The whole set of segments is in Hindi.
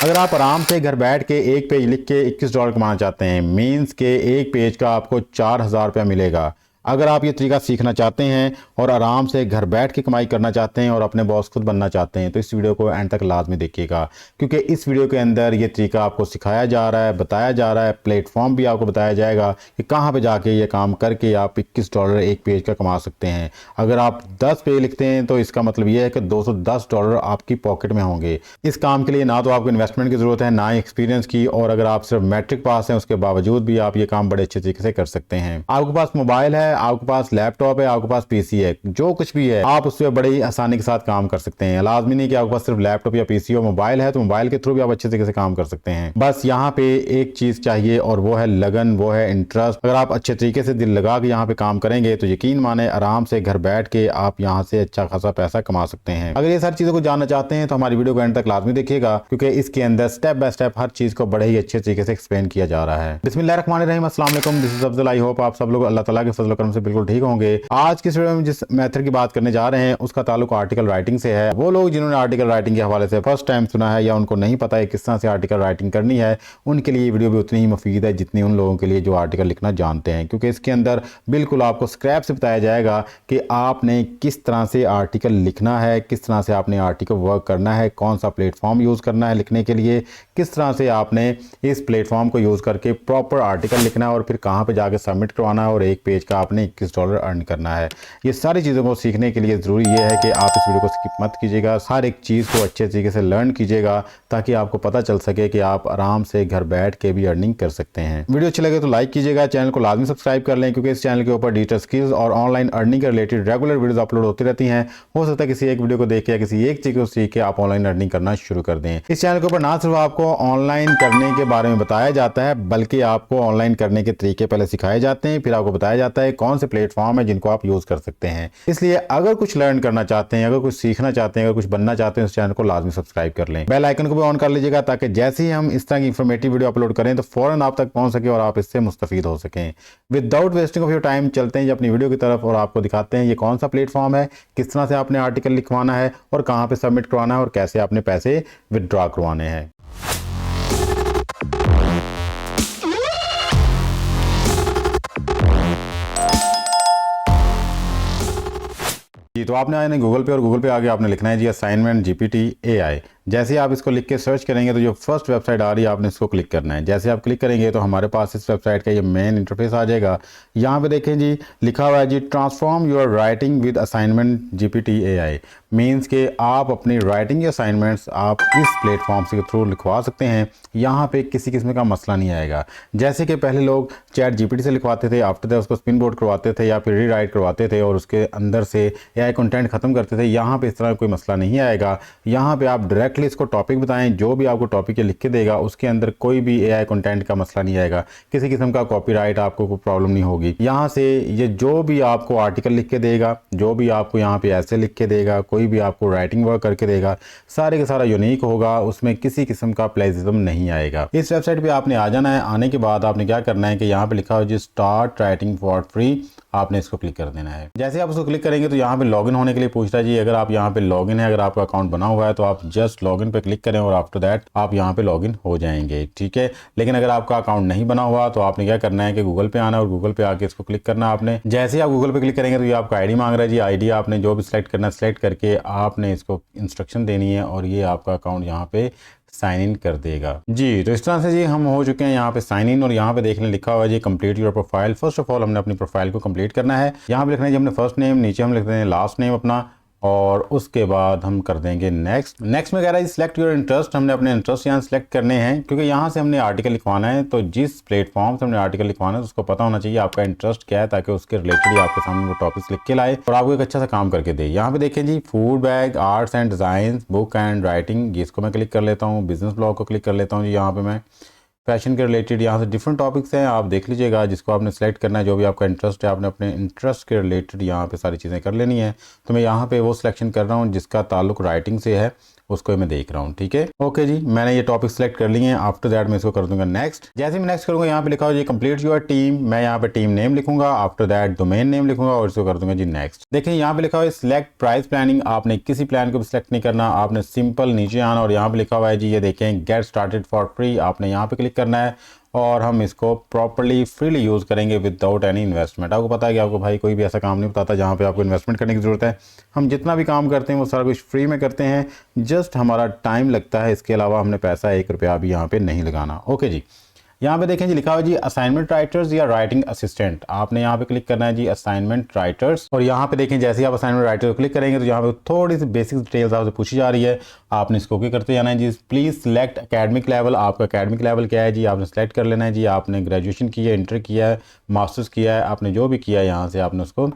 अगर आप आराम से घर बैठ के एक पेज लिख के $21 कमाना चाहते हैं, मीन्स के एक पेज का आपको 4,000 रुपया मिलेगा। अगर आप ये तरीका सीखना चाहते हैं और आराम से घर बैठ के कमाई करना चाहते हैं और अपने बॉस खुद बनना चाहते हैं तो इस वीडियो को एंड तक लाजमी देखिएगा, क्योंकि इस वीडियो के अंदर ये तरीका आपको सिखाया जा रहा है, बताया जा रहा है, प्लेटफॉर्म भी आपको बताया जाएगा कि कहाँ पे जाके ये काम करके आप $21 एक पेज का कमा सकते हैं। अगर आप 10 पेज लिखते हैं तो इसका मतलब ये है कि $210 आपकी पॉकेट में होंगे। इस काम के लिए ना तो आपको इन्वेस्टमेंट की ज़रूरत है, ना ही एक्सपीरियंस की, और अगर आप सिर्फ मैट्रिक पास हैं उसके बावजूद भी आप ये काम बड़े अच्छे तरीके से कर सकते हैं। आपके पास मोबाइल है, आपके पास लैपटॉप है, आपके पास पीसी है, जो कुछ भी है आप उस पर बड़ी ही आसानी के साथ काम कर सकते हैं। लाजमी नहीं कि आपके पास सिर्फ लैपटॉप या पीसी और मोबाइल है तो मोबाइल के थ्रू भी आप अच्छे तरीके से काम कर सकते हैं। बस यहाँ पे एक चीज चाहिए और वो है लगन, वो है इंटरेस्ट। अगर आप अच्छे तरीके से दिल लगा के यहाँ पे काम करेंगे तो यकीन माने आराम से घर बैठ के आप यहाँ से अच्छा खासा पैसा कमा सकते हैं। अगर ये सारी चीजों को जानना चाहते हैं तो हमारी वीडियो को एंड तक लाजमी देखिएगा, क्योंकि इसके अंदर स्टेप बाय स्टेप हर चीज को बड़े ही अच्छे तरीके से एक्सप्लेन किया जा रहा है। बिस्मिल्लाहिर्रहमानिर्रहीम, अस्सलाम वालेकुम, this is Afzal. I hope आप सब लोग अल्लाह ताला के फजल करम से बिल्कुल ठीक होंगे। आज की वीडियो में जिस मेथड की बात करने जा रहे हैं उसका ताल्लुक आर्टिकल राइटिंग से है। वो लोग जिन्होंने आर्टिकल राइटिंग के हवाले से फर्स्ट टाइम सुना है या उनको नहीं पता है किस तरह से आर्टिकल राइटिंग करनी है, उनके लिए वीडियो भी उतनी ही मुफीद है जितनी उन लोगों के लिए जो आर्टिकल लिखना जानते हैं, क्योंकि इसके अंदर बिल्कुल आपको स्क्रैप से बताया जाएगा कि आपने किस तरह से आर्टिकल लिखना है, किस तरह से आपने आर्टिकल वर्क करना है, कौन सा प्लेटफॉर्म यूज़ करना है लिखने के लिए, किस तरह से आपने इस प्लेटफॉर्म को यूज़ करके प्रॉपर आर्टिकल लिखना है और फिर कहाँ पर जाकर सबमिट करवाना है और एक पेज का आपने $21 अर्न करना है। ये सारी चीज़ों को सीखने के लिए ज़रूरी ये है कि आप इस वीडियो को स्किप मत कीजिएगा, हर एक चीज़ को अच्छे तरीके से लर्न कीजिएगा ताकि आपको पता चल सके कि आप आराम से घर बैठ के भी अर्निंग कर सकते हैं। वीडियो अच्छी लगे तो लाइक कीजिएगा, चैनल को लाजमी सब्सक्राइब कर लें, क्योंकि इस चैनल के ऊपर डिजिटल स्किल्स और ऑनलाइन अर्निंग के रिलेटेड रेगुलर वीडियोस अपलोड होती रहती हैं। हो सकता है किसी एक वीडियो को देख के या किसी एक चीज़ को सीख के आप ऑनलाइन अर्निंग करना शुरू कर दें। इस चैनल के ऊपर ना सिर्फ आपको ऑनलाइन करने के बारे में बताया जाता है, बल्कि आपको ऑनलाइन करने के तरीके पहले सिखाए जाते हैं, फिर आपको बताया जाता है कौन से प्लेटफॉर्म है जिनको आप यूज़ कर सकते हैं। इसलिए अगर कुछ लर्न करना चाहते हैं, अगर कुछ सीखना चाहते हैं, अगर कुछ बनना चाहते हैं, उस चैनल को लाजमी सब्सक्राइब कर लें। बेल आइकन को भी ऑन कर लीजिएगा ताकि जैसे ही हम इस तरह की इंफॉर्मेटिव वीडियो अपलोड करें तो फौरन आप तक पहुंच सके और आप इससे मुस्तफीद हो सकें। Without wasting of your time चलते हैं अपनी वीडियो की तरफ और आपको दिखाते हैं ये कौन सा प्लेटफॉर्म है, किस तरह से आपने आर्टिकल लिखवाना है और कहाँ पे सबमिट करवाना है और कैसे आपने पैसे विदड्रॉ करवाने हैं। जी, तो आपने आने गूगल पे और गूगल पे आगे आपने लिखना है जी असाइनमेंट GPT AI। जैसे ही आप इसको लिख के सर्च करेंगे तो जो फर्स्ट वेबसाइट आ रही है आपने इसको क्लिक करना है। जैसे आप क्लिक करेंगे तो हमारे पास इस वेबसाइट का ये मेन इंटरफेस आ जाएगा। यहाँ पे देखें जी, लिखा हुआ है जी transform your writing with assignment GPT AI। Means के आप अपनी राइटिंग या असाइनमेंट्स आप इस प्लेटफॉर्म के थ्रू लिखवा सकते हैं। यहाँ पे किसी किस्म का मसला नहीं आएगा। जैसे कि पहले लोग चैट GPT से लिखवाते थे, आफ्टर दैट उसको स्पिन बोर्ड करवाते थे या फिर रीराइट करवाते थे और उसके अंदर से AI कंटेंट खत्म करते थे। यहाँ पे इस तरह कोई मसला नहीं आएगा। यहाँ पे आप डायरेक्टली इसको टॉपिक बताएं, जो भी आपको टॉपिक लिख के देगा उसके अंदर कोई भी AI कंटेंट का मसला नहीं आएगा। किसी किस्म का कॉपीराइट आपको कोई प्रॉब्लम नहीं होगी। यहाँ से ये जो भी आपको आर्टिकल लिख के देगा, जो भी आपको यहाँ पे ऐसे लिख के देगा, कोई भी आपको राइटिंग वर्क करके देगा, सारे का सारा यूनिक होगा, उसमें किसी किस्म का प्लेजिज्म नहीं आएगा। इस वेबसाइट पे आपने आ जाना है। आने के बाद आपने क्या करना है कि यहाँ पे लिखा हो जी स्टार्ट राइटिंग फॉर फ्री, आपने इसको क्लिक कर देना है। जैसे आप उसको क्लिक करेंगे तो यहाँ पे लॉगिन होने के लिए पूछ रहा है जी। अगर आप यहाँ पे लॉगिन है, अगर आपका अकाउंट बना हुआ है तो आप जस्ट लॉगिन पे क्लिक करें और आफ्टर दैट आप यहाँ पे लॉगिन हो जाएंगे, ठीक है। लेकिन अगर आपका अकाउंट नहीं बना हुआ तो आपने क्या करना है कि गूगल पे आना है और गूगल पे आके इसको क्लिक करना है आपने। जैसे ही आप गूगल पे क्लिक करेंगे तो ये आपका आईडी मांग रहा है जी। आईडी आपने जो भी सिलेक्ट करना है सिलेक्ट करके आपने इसको इंस्ट्रक्शन देनी है और ये आपका अकाउंट यहाँ पे साइन इन कर देगा जी। तो इस तरह से जी हम हो चुके हैं यहाँ पे साइन इन और यहाँ पे देखने लिखा हुआ है जी complete your profile. First of all हमने अपनी प्रोफाइल को कंप्लीट करना है। यहाँ पे लिखना है जी हमने फर्स्ट नेम, नीचे हम लिख देंगे लास्ट नेम अपना और उसके बाद हम कर देंगे नेक्स्ट। नेक्स्ट में कह रहा है सिलेक्ट योर इंटरेस्ट। हमने अपने इंटरेस्ट यहाँ सेलेक्ट करने हैं क्योंकि यहाँ से हमने आर्टिकल लिखवाना है। तो जिस प्लेटफॉर्म से हमने आर्टिकल लिखवाना है उसको पता होना चाहिए आपका इंटरेस्ट क्या है, ताकि उसके रिलेटेड आपके सामने वो टॉपिक्स लिख के लाए और आपको एक अच्छा सा काम करके दे। यहाँ पे देखें जी food bag, arts and design, book and writing, इसको मैं क्लिक कर लेता हूँ। बिजनेस ब्लॉग को क्लिक कर लेता हूँ जी। यहाँ पे मैं फैशन के रिलेटेड यहाँ से डिफरेंट टॉपिक्स हैं, आप देख लीजिएगा जिसको आपने सेलेक्ट करना है, जो भी आपका इंटरेस्ट है आपने अपने इंटरेस्ट के रिलेटेड यहाँ पे सारी चीज़ें कर लेनी है। तो मैं यहाँ पे वो सिलेक्शन कर रहा हूँ जिसका ताल्लुक राइटिंग से है उसको मैं देख रहा हूँ। ठीक है, ओके जी, मैंने ये टॉपिक सेलेक्ट कर लिए हैं। आफ्टर दैट मैं इसको कर दूंगा नेक्स्ट। जैसे मैं नेक्स्ट करूंगा, यहाँ पे लिखा हो जी कंप्लीट योर टीम, मैं यहाँ पे टीम नेम लिखूंगा, आफ्टर दैट डोमेन नेम लिखूंगा और इसको कर दूंगा जी नेक्स्ट। देखिए यहाँ पे लिखा हुआ है सिलेक्ट प्राइस प्लानिंग, आपने किसी प्लान को भी सिलेक्ट नहीं करना, आपने सिंपल नीचे आना और यहाँ पे लिखा हुआ है जी, ये देखें गेट स्टार्टेड फॉर फ्री, आपने यहाँ पे क्लिक करना है और हम इसको प्रॉपर्ली फ्रीली यूज़ करेंगे विदाउट एनी इन्वेस्टमेंट। आपको पता है कि आपको भाई कोई भी ऐसा काम नहीं बताता जहाँ पे आपको इन्वेस्टमेंट करने की ज़रूरत है। हम जितना भी काम करते हैं वो सारा कुछ फ्री में करते हैं, जस्ट हमारा टाइम लगता है, इसके अलावा हमने पैसा 1 रुपया भी यहाँ पे नहीं लगाना। ओके जी, यहाँ पे देखें जी लिखा हुआ जी असाइनमेंट राइटर्स या राइटिंग असिस्टेंट, आपने यहाँ पे क्लिक करना है जी असाइनमेंट राइटर्स और यहाँ पे देखें जैसे ही आप असाइनमेंट राइटर को क्लिक करेंगे तो यहाँ पे थोड़ी सी बेसिक डिटेल्स आपसे पूछी जा रही है, आपने इसको ओके करते जाना है जी। प्लीज़ सिलेक्ट एकेडमिक लेवल, आपका एकेडमिक लेवल क्या है जी, आपने सेलेक्ट कर लेना है जी। आपने ग्रेजुएशन की है, इंटर किया है, मास्टर्स किया है, आपने जो भी किया है यहाँ से आपने उसको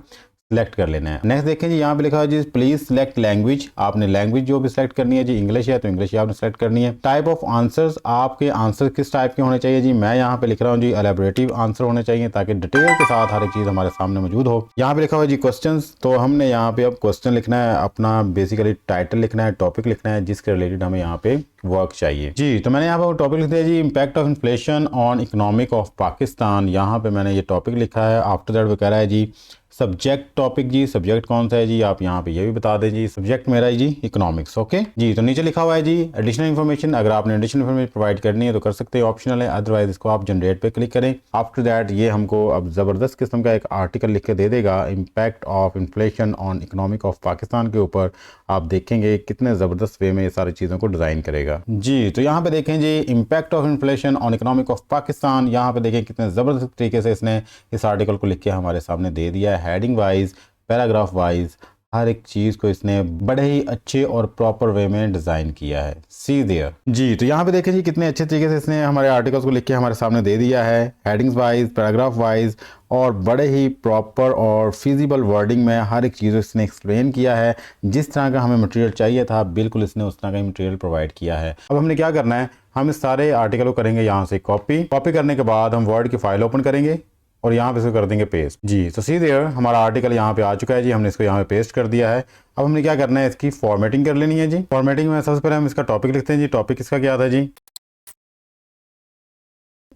सिलेक्ट कर लेना है। नेक्स्ट देखें जी यहाँ पे लिखा है जी प्लीज सिलेक्ट लैंग्वेज, आपने लैंग्वेज जो भी सिलेक्ट करनी है जी, इंग्लिश है तो इंग्लिश ही आपने सेलेक्ट करनी है। टाइप ऑफ आंसर्स, आपके आंसर किस टाइप के होने चाहिए जी, मैं यहाँ पे लिख रहा हूँ जी एलैबोरेटिव आंसर होने चाहिए ताकि डिटेल के साथ हर एक चीज़ हमारे सामने मौजूद हो। यहाँ पे लिखा हुआ है जी क्वेश्चंस, तो हमने यहाँ पे अब क्वेश्चन लिखना है, अपना बेसिकली टाइटल लिखना है, टॉपिक लिखना है जिसके रिलेटेड हमें यहाँ पे वर्क चाहिए जी। तो मैंने यहाँ पर टॉपिक लिख दिया जी impact of inflation on economic of Pakistan, यहाँ पे मैंने ये टॉपिक लिखा है। आफ्टर दैट वो कह रहा है जी सब्जेक्ट टॉपिक, जी सब्जेक्ट कौन सा है जी, आप यहाँ पे ये भी बता दें जी। सब्जेक्ट मेरा है जी इकोनॉमिक्स। ओके जी, तो नीचे लिखा हुआ है जी एडिशनल इन्फॉर्मेशन, अगर आपने एडिशनल इन्फॉर्मेशन प्रोवाइड करनी है तो कर सकते हैं, ऑप्शनल है, अदरवाइज इसको आप जनरेट पे क्लिक करें। आफ्टर दैट ये हमको अब ज़बरदस्त किस्म का एक आर्टिकल लिख के दे देगा impact of inflation on economic of Pakistan के ऊपर। आप देखेंगे कितने ज़बरदस्त वे में ये सारी चीज़ों को डिज़ाइन करेगा जी। तो यहाँ पे देखें जी impact of inflation on economic of Pakistan, यहाँ पे देखें कितने ज़बरदस्त तरीके से इसने इस आर्टिकल को लिख के हमारे सामने दे दिया है। हेडिंग वाइज, पैराग्राफ वाइज, हर एक चीज़ को इसने बड़े ही अच्छे और प्रॉपर वे में डिज़ाइन किया है। सी देयर जी, तो यहाँ पे देखें जी कितने अच्छे तरीके से इसने हमारे आर्टिकल्स को लिख के हमारे सामने दे दिया है, हेडिंग्स वाइज, पैराग्राफ वाइज, और बड़े ही प्रॉपर और फिजिबल वर्डिंग में हर एक चीज़ इसने एक्सप्लेन किया है। जिस तरह का हमें मटेरियल चाहिए था बिल्कुल इसने उस तरह का मटेरियल प्रोवाइड किया है। अब हमने क्या करना है, हम इस सारे आर्टिकल को करेंगे यहाँ से कॉपी करने के बाद हम वर्ड की फाइल ओपन करेंगे और यहाँ पे इसको कर देंगे पेस्ट जी। तो सी देयर हमारा आर्टिकल यहाँ पे आ चुका है जी, हमने इसको यहाँ पे पेस्ट कर दिया है। अब हमने क्या करना है, इसकी फॉर्मेटिंग कर लेनी है जी। फॉर्मेटिंग में सबसे पहले हम इसका टॉपिक लिखते हैं जी। टॉपिक इसका क्या था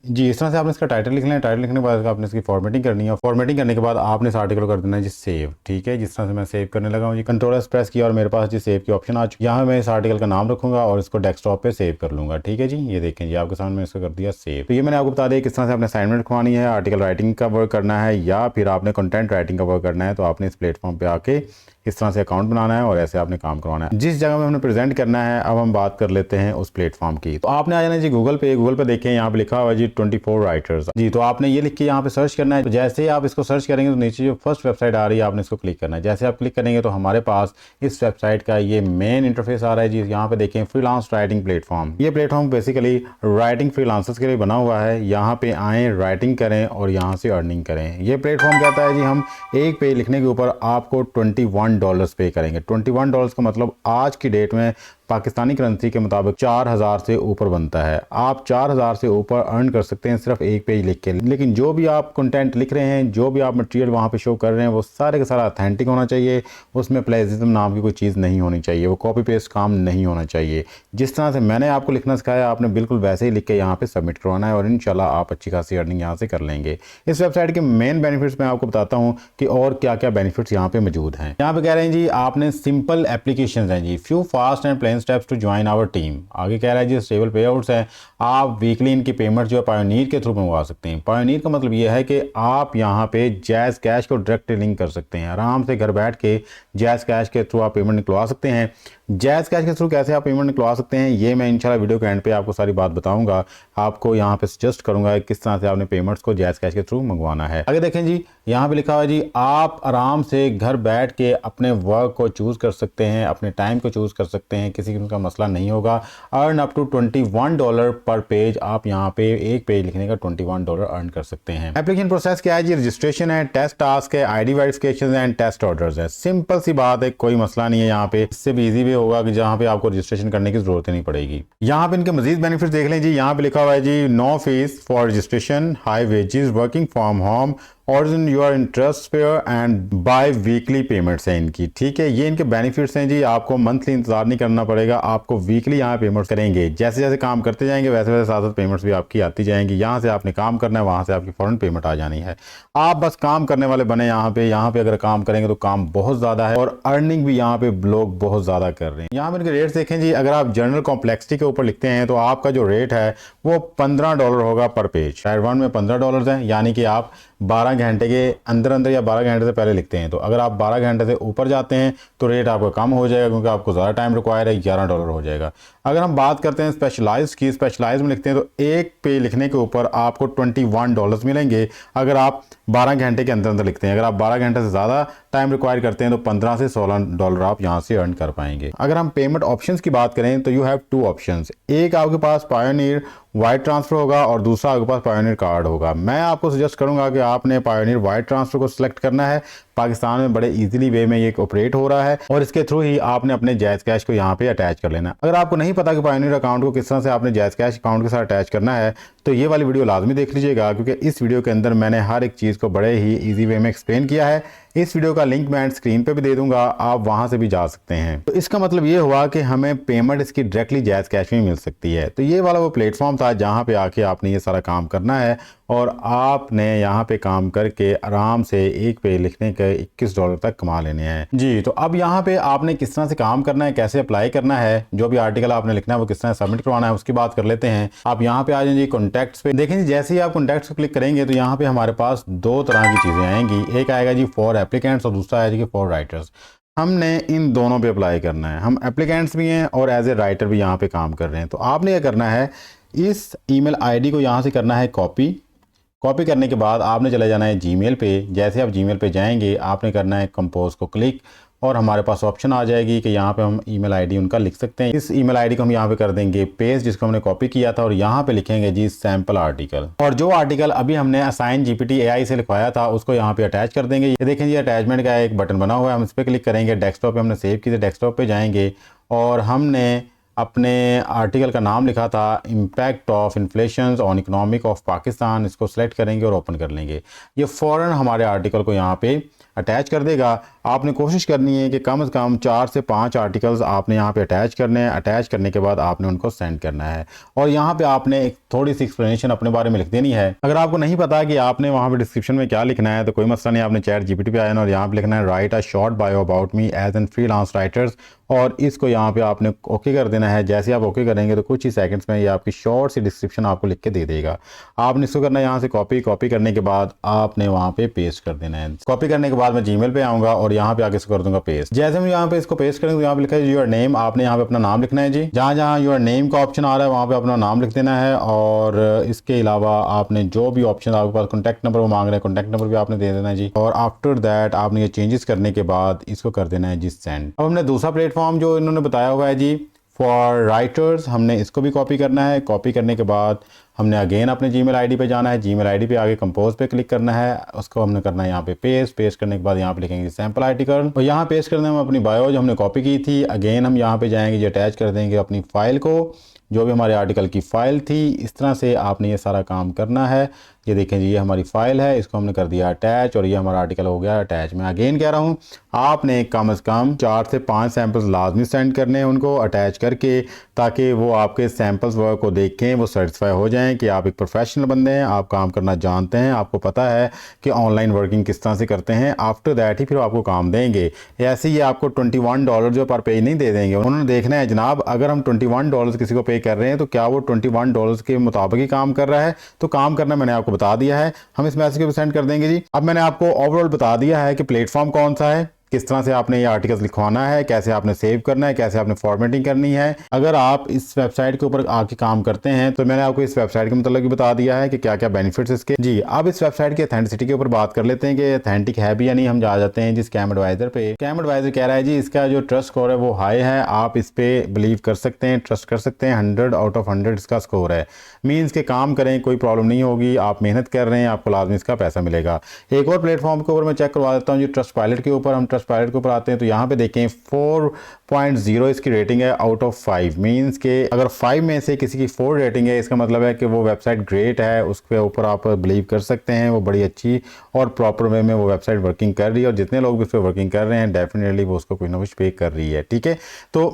जी, इस तरह से आपने इसका टाइटल लिख लें। टाइटल लिखने के बाद आपने इसकी फॉर्मेटिंग करनी है। फॉर्मेटिंग करने के बाद आपने इस आर्टिकल को कर देना है जी सेव। ठीक है, जिस तरह से मैं सेव करने लगा हूँ जी, कंट्रोल एस प्रेस किया और मेरे पास जी सेव की ऑप्शन आ चुकी है। यहाँ मैं इस आर्टिकल का नाम रखूंगा और इसको डेस्कटॉप पे सेव कर लूंगा। ठीक है जी, ये देखें जी आपके सामने इसको कर दिया सेव। तो ये मैंने आपको बता दिया किस तरह से आपने असाइनमेंट लिखवानी है, आर्टिकल राइटिंग का वर्क करना है या फिर आपने कंटेंट राइटिंग का वर्क करना है। तो आपने इस प्लेटफॉर्म पे आके इस तरह से अकाउंट बनाना है और ऐसे आपने काम करवाना है। जिस जगह में हमने प्रेजेंट करना है अब हम बात कर लेते हैं उस प्लेटफॉर्म की। तो आपने आ जाना जी गूगल पे देखें यहाँ पे लिखा हुआ है जी 24 राइटर्स जी। तो आपने ये लिख के यहाँ पे सर्च करना है। तो जैसे ही आप इसको सर्च करेंगे तो नीचे जो फर्स्ट वेबसाइट आ रही है आपने इसको क्लिक करना है। जैसे आप क्लिक करेंगे तो हमारे पास इस वेबसाइट का ये मेन इंटरफेस आ रहा है जी। यहाँ पे देखें फ्रीलांस राइटिंग प्लेटफॉर्म, ये प्लेटफॉर्म बेसिकली राइटिंग फ्रीलांसर्स के लिए बना हुआ है। यहाँ पे आए, राइटिंग करें और यहाँ से अर्निंग करें। ये प्लेटफॉर्म कहता है जी हम एक पेज लिखने के ऊपर आपको $21 पे करेंगे। $21 का मतलब आज की डेट में पाकिस्तानी करेंसी के मुताबिक 4000 से ऊपर बनता है। आप 4000 से ऊपर अर्न कर सकते हैं सिर्फ एक पेज लिख के। लेकिन जो भी आप कंटेंट लिख रहे हैं, जो भी आप मटेरियल वहाँ पे शो कर रहे हैं वो सारे का सारा ऑथेंटिक होना चाहिए। उसमें प्लेजिज्म नाम की कोई चीज़ नहीं होनी चाहिए, वो कॉपी पेस्ट काम नहीं होना चाहिए। जिस तरह से मैंने आपको लिखना सिखाया आपने बिल्कुल वैसे ही लिख के यहाँ पे सबमिट करवाना है और इंशाल्लाह आप अच्छी खासी अर्निंग यहाँ से कर लेंगे। इस वेबसाइट के मेन बेनिफिट्स मैं आपको बताता हूँ कि और क्या क्या बेनिफिट्स यहाँ पे मौजूद हैं। यहाँ पे कह रहे हैं जी आपने सिंपल एप्लीकेशन हैं जी, few fast and plain steps to join our team. आगे कह रहा है जी स्टेबल पे आउट्स है, आप वीकली इनकी पेमेंट जो है पायोनीर के थ्रू मंगवा सकते हैं। पायोनीर का मतलब ये है कि आप यहाँ पे जैज़ कैश को डायरेक्ट लिंक कर सकते हैं। आराम से घर बैठ के जैज़ कैश के थ्रू आप पेमेंट निकलवा सकते हैं। जैज़ कैश के थ्रू कैसे आप पेमेंट निकलवा सकते हैं ये मैं इंशाल्लाह वीडियो के एंड पे आपको सारी बात बताऊंगा। आपको यहाँ पे सजेस्ट करूंगा किस तरह से आपने पेमेंट्स को जैज़ कैश के थ्रू मंगवाना है। आगे देखें जी यहाँ पे लिखा हुआ है जी आप आराम से घर बैठ के अपने वर्क को चूज़ कर सकते हैं, अपने टाइम को चूज़ कर सकते हैं, किसी किस्म का मसला नहीं होगा। अर्न अप टू $21 पर पेज, आप यहाँ पे एक पेज लिखने का $21 अर्न कर सकते हैं। एप्लीकेशन प्रोसेस क्या है जी, रजिस्ट्रेशन है, टेस्ट टास्क है, ID verification and test orders है। सिंपल सी बात है, कोई मसला नहीं है। यहाँ पे इससे भी ईजी भी होगा कि जहाँ पे आपको रजिस्ट्रेशन करने की जरूरत नहीं पड़ेगी। यहाँ पे इनके मजीद बेनिफिट्स देख लें जी। यहाँ पे लिखा हुआ है जी no fees for registration, high wages, working from home, origin you are interest pair and biweekly payments हैं इनकी, ठीक है। ये इनके बेनिफिट्स हैं जी, आपको मंथली इंतजार नहीं करना पड़ेगा, आपको वीकली यहाँ पेमेंट्स करेंगे। जैसे जैसे काम करते जाएंगे वैसे वैसे साथ साथ पेमेंट्स भी आपकी आती जाएंगी। यहाँ से आपने काम करना है, वहाँ से आपकी फ़ौरन पेमेंट आ जानी है। आप बस काम करने वाले बने यहाँ पे अगर काम करेंगे तो काम बहुत ज़्यादा है और अर्निंग भी यहाँ पे लोग बहुत ज़्यादा कर रहे हैं। यहाँ पे इनके रेट्स देखें जी, अगर आप जनरल कॉम्प्लेक्सिटी के ऊपर लिखते हैं तो आपका जो रेट है वो $15 होगा पर पेज। टायर 1 में $15 है, यानी कि आप 12 घंटे के अंदर अंदर या 12 घंटे से पहले लिखते हैं। तो अगर आप 12 घंटे से ऊपर जाते हैं तो रेट आपका कम हो जाएगा, क्योंकि आपको ज़्यादा टाइम रिक्वायर है, $11 हो जाएगा। अगर हम बात करते हैं स्पेशलाइज्ड की, स्पेशलाइज्ड में लिखते हैं तो एक पेज लिखने के ऊपर आपको $21 मिलेंगे अगर आप 12 घंटे के अंदर अंदर लिखते हैं। अगर आप 12 घंटे से ज़्यादा टाइम रिक्वायर करते हैं तो $15 से $16 आप यहाँ से अर्न कर पाएंगे। अगर हम पेमेंट ऑप्शंस की बात करें तो यू हैव 2 ऑप्शंस। एक आपके पास पायोनियर वायर ट्रांसफ़र होगा और दूसरा आपके पास पायोनियर कार्ड होगा। मैं आपको सजेस्ट करूंगा कि आपने पायोनियर वायर ट्रांसफ़र को सिलेक्ट करना है। पाकिस्तान में बड़े इजीली वे में ये ऑपरेट हो रहा है और इसके थ्रू ही आपने अपने जायज़ कैश को यहाँ पे अटैच कर लेना। अगर आपको नहीं पता कि पायोनियर अकाउंट को किस तरह से आपने जायज़ कैश अकाउंट के साथ अटैच करना है तो ये वाली वीडियो लाजमी देख लीजिएगा, क्योंकि इस वीडियो के अंदर मैंने हर एक चीज़ को बड़े ही ईजी वे में एक्सप्लेन किया है। इस वीडियो का लिंक मैं स्क्रीन पे भी दे दूंगा, आप वहां से भी जा सकते हैं। तो इसका मतलब ये हुआ कि हमें पेमेंट इसकी डायरेक्टली जायज़ कैश में मिल सकती है। तो ये वाला वो प्लेटफॉर्म था जहां पे आके आपने ये सारा काम करना है और आपने यहाँ पे काम करके आराम से एक पेज लिखने के $21 तक कमा लेने हैं जी। तो अब यहाँ पे आपने किस तरह से काम करना है, कैसे अप्लाई करना है, जो भी आर्टिकल आपने लिखना है वो किस तरह सबमिट करवाना है उसकी बात कर लेते हैं। आप यहाँ पे आ जाएंगे कॉन्टैक्ट्स पे। देखें जी, जैसे ही आप कॉन्टैक्ट्स को क्लिक करेंगे तो यहाँ पे हमारे पास 2 तरह की चीज़ें आएंगी। एक आएगा जी फॉर एप्लीकेंट्स और दूसरा आएगा जी फॉर राइटर्स। हमने इन दोनों पे अप्लाई करना है। हम एप्लीकेंट्स भी हैं और एज ए राइटर भी यहाँ पे काम कर रहे हैं। तो आपने क्या करना है, इस ईमेल आईडी को यहाँ से करना है कॉपी करने के बाद आपने चले जाना है जीमेल पे। जैसे आप जीमेल पे जाएंगे आपने करना है कंपोज को क्लिक और हमारे पास ऑप्शन आ जाएगी कि यहाँ पे हम ईमेल आईडी उनका लिख सकते हैं। इस ईमेल आईडी को हम यहाँ पे कर देंगे पेस्ट जिसको हमने कॉपी किया था और यहाँ पे लिखेंगे जी सैम्पल आर्टिकल। और जो आर्टिकल अभी हमने असाइन GPT AI से लिखवाया था उसको यहाँ पे अटैच कर देंगे। ये देखें जी, अटैचमेंट का एक बटन बना हुआ है, हम इस पर क्लिक करेंगे। डेस्कटॉप पे हमने सेव की थी, डेस्कटॉप पे जाएंगे और हमने अपने आर्टिकल का नाम लिखा था impact of inflation on economic of Pakistan. इसको सेलेक्ट करेंगे और ओपन कर लेंगे। ये फ़ौरन हमारे आर्टिकल को यहाँ पे अटैच कर देगा। आपने कोशिश करनी है कि कम से कम 4 से 5 आर्टिकल्स आपने यहाँ पे अटैच करने हैं। अटैच करने के बाद आपने उनको सेंड करना है और यहाँ पे आपने एक थोड़ी सी एक्सप्लेनेशन अपने बारे में लिख देनी है। अगर आपको नहीं पता कि आपने वहाँ पे डिस्क्रिप्शन में क्या लिखना है तो कोई मसला नहीं, आपने चैट GPT पे आया ना और यहाँ पे लिखना है write a short bio about me as an freelance writers और इसको यहाँ पे आपने ओके कर देना है। जैसे आप ओके करेंगे तो कुछ ही सेकंड्स में ये आपकी शॉर्ट सी डिस्क्रिप्शन आपको लिख के दे देगा। आपने इसको करना है यहाँ से कॉपी करने के बाद आपने वहाँ पे पेस्ट कर देना है। कॉपी करने के बाद मैं जीमेल पे आऊँगा और यहाँ पे आके इसको कर दूंगा पेस्ट। जैसे हम यहाँ पे इसको पेस्ट करेंगे तो यहाँ पे लिखा है योर नेम, आपने यहाँ पे अपना नाम लिखना है जी। जहाँ जहाँ योर नेम का ऑप्शन आ रहा है वहाँ पे अपना नाम लिख देना है और इसके अलावा आपने जो भी ऑप्शन आपके पास कॉन्टैक्ट नंबर वो मांग रहे हैं, कॉन्टैक्ट नंबर भी आपने दे देना है जी। और आफ्टर दैट आपने ये चेंजेस करने के बाद इसको कर देना है जी सेंड। अब हमने दूसरा प्लेटफॉर्म जो इन्होंने बताया हुआ है जी फॉर राइटर्स, हमने इसको भी कॉपी करना है। कॉपी करने के बाद हमने अगेन अपने जीमेल आईडी पे जाना है। जीमेल आईडी पे आगे कंपोज पे क्लिक करना है, उसको हमने करना है यहाँ पे पेस्ट करने के बाद यहाँ पे लिखेंगे सैम्पल आर्टिकल और यहाँ पेस्ट करने में अपनी बायो जो हमने कॉपी की थी अगेन हम यहाँ पे जाएंगे, ये अटैच कर देंगे अपनी फाइल को, जो भी हमारे आर्टिकल की फ़ाइल थी। इस तरह से आपने ये सारा काम करना है। ये देखें जी, ये हमारी फ़ाइल है, इसको हमने कर दिया अटैच और ये हमारा आर्टिकल हो गया अटैच। मैं अगेन कह रहा हूँ आपने कम से कम 4 से 5 सैम्पल्स लाजमी सेंड करने हैं उनको अटैच करके, ताकि वो आपके सैम्पल्स वर्क को देखें, वो सेटिस्फाई हो जाएं कि आप एक प्रोफेशनल बंदे हैं, आप काम करना जानते हैं, आपको पता है कि ऑनलाइन वर्किंग किस तरह से करते हैं। आफ्टर दैट ही फिर आपको काम देंगे। ऐसे ही आपको $21 जो पर पेज नहीं दे देंगे। उन्होंने देखना है जनाब, अगर हम $21 किसी को पे कर रहे हैं तो क्या वो $21 के मुताबिक ही काम कर रहा है। तो काम करना मैंने आपको बता दिया है, हम इस मैसेज को सेंड कर देंगे जी। अब मैंने आपको ओवरऑल बता दिया है कि प्लेटफॉर्म कौन सा है, किस तरह से आपने ये आर्टिकल्स लिखवाना है, कैसे आपने सेव करना है, कैसे आपने फॉर्मेटिंग करनी है। अगर आप इस वेबसाइट के ऊपर आके काम करते हैं तो मैंने आपको इस वेबसाइट के मतलब भी बता दिया है कि क्या क्या बेनिफिट्स इसके जी। अब इस वेबसाइट की ऑथेंटिसिटी के ऊपर बात कर लेते हैं कि ऑथेंटिक है भी या नहीं। हम जा जाते हैं जी स्कैम एडवाइजर पे। स्कैम एडवाइजर कह रहा है जी इसका जो ट्रस्ट स्कोर है वो हाई है, आप इस पे बिलीव कर सकते हैं, ट्रस्ट कर सकते हैं। 100 आउट ऑफ 100 इसका स्कोर है। मीन्स के काम करें कोई प्रॉब्लम नहीं होगी, आप मेहनत कर रहे हैं, आपको लाजमी इसका पैसा मिलेगा। एक और प्लेटफॉर्म के ऊपर मैं चेक करवा देता हूँ जी ट्रस्ट पायलट के ऊपर। हम ट्रस्ट ट्रस्टपाइलट के ऊपर आते हैं तो यहाँ पे देखें 4.0 इसकी रेटिंग है आउट ऑफ 5। मींस के अगर 5 में से किसी की 4 रेटिंग है, इसका मतलब है कि वो वेबसाइट ग्रेट है, उसके ऊपर आप बिलीव कर सकते हैं, वो बड़ी अच्छी और प्रॉपर वे में वो वेबसाइट वर्किंग कर रही है। और जितने लोग भी उस पर वर्किंग कर रहे हैं डेफिनेटली वो उसको कुछ ना कुछ पे कर रही है, ठीक है। तो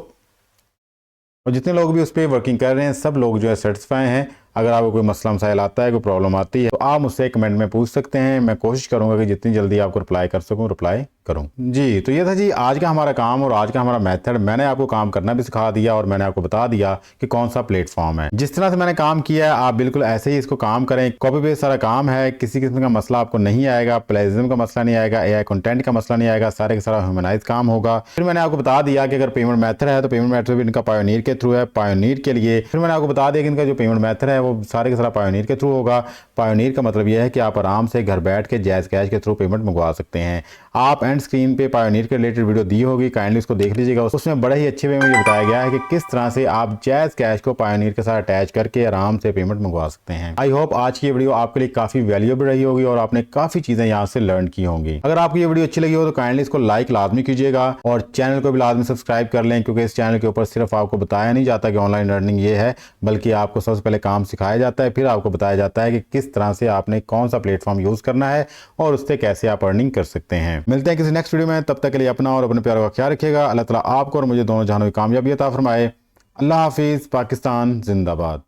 और जितने लोग भी उस पर वर्किंग कर रहे हैं सब लोग जो है सेटिस्फाई हैं। अगर आपको कोई मसला मसाइल आता है, कोई प्रॉब्लम आती है, तो आप मुझसे कमेंट में पूछ सकते हैं। मैं कोशिश करूंगा कि जितनी जल्दी आपको रिप्लाई कर सकूं रिप्लाई करूं। जी, तो ये था जी आज का हमारा काम और आज का हमारा मेथड। मैंने आपको काम करना भी सिखा दिया और मैंने आपको बता दिया कि कौन सा प्लेटफॉर्म है। जिस तरह से मैंने काम किया है आप बिल्कुल ऐसे ही इसको काम करें। कॉपी पेस्ट सारा काम है, किसी किस्म का मसला आपको नहीं आएगा, प्लेजिज्म का मसला नहीं आएगा, एआई कंटेंट का मसला नहीं आएगा, सारे का सारा ह्यूमनाइज काम होगा। फिर मैंने आपको बता दिया कि अगर पेमेंट मेथड है तो पेमेंट मेथड भी इनका पायोनियर के थ्रू है, पायोनियर के लिए। फिर मैंने आपको बता दिया कि इनका जो पेमेंट मेथड है वो सारे का सारा पायोनियर के थ्रू होगा। पायोनियर का मतलब यह है कि आप आराम से घर बैठ के जैज़ कैश के थ्रू पेमेंट मंगवा सकते हैं। आप एंड स्क्रीन पे पायोनियर के रिलेटेड वीडियो दी होगी, काइंडली उसको देख लीजिएगा। उसमें बड़े ही अच्छे वे में ये बताया गया है कि किस तरह से आप जैज़ कैश को पायोनियर के साथ अटैच करके आराम से पेमेंट मंगवा सकते हैं। आई होप आज की ये वीडियो आपके लिए काफी वैल्यूएबल रही होगी और आपने काफी चीजें यहाँ से लर्न की होंगी। अगर आपको ये वीडियो अच्छी लगी हो तो काइंडली इसको लाइक लाजमी कीजिएगा और चैनल को भी लाजमी सब्सक्राइब कर लें, क्योंकि इस चैनल के ऊपर सिर्फ आपको बताया नहीं जाता कि ऑनलाइन लर्निंग ये है, बल्कि आपको सबसे पहले काम सिखाया जाता है, फिर आपको बताया जाता है कि किस तरह से आपने कौन सा प्लेटफॉर्म यूज करना है और उससे कैसे आप अर्निंग कर सकते हैं। मिलते हैं किसी नेक्स्ट वीडियो में, तब तक के लिए अपना और अपने प्यारों का ख्याल रखिएगा। अल्लाह ताला आपको और मुझे दोनों जहानों की कामयाबी अता फरमाए। अल्लाह हाफिज। पाकिस्तान जिंदाबाद।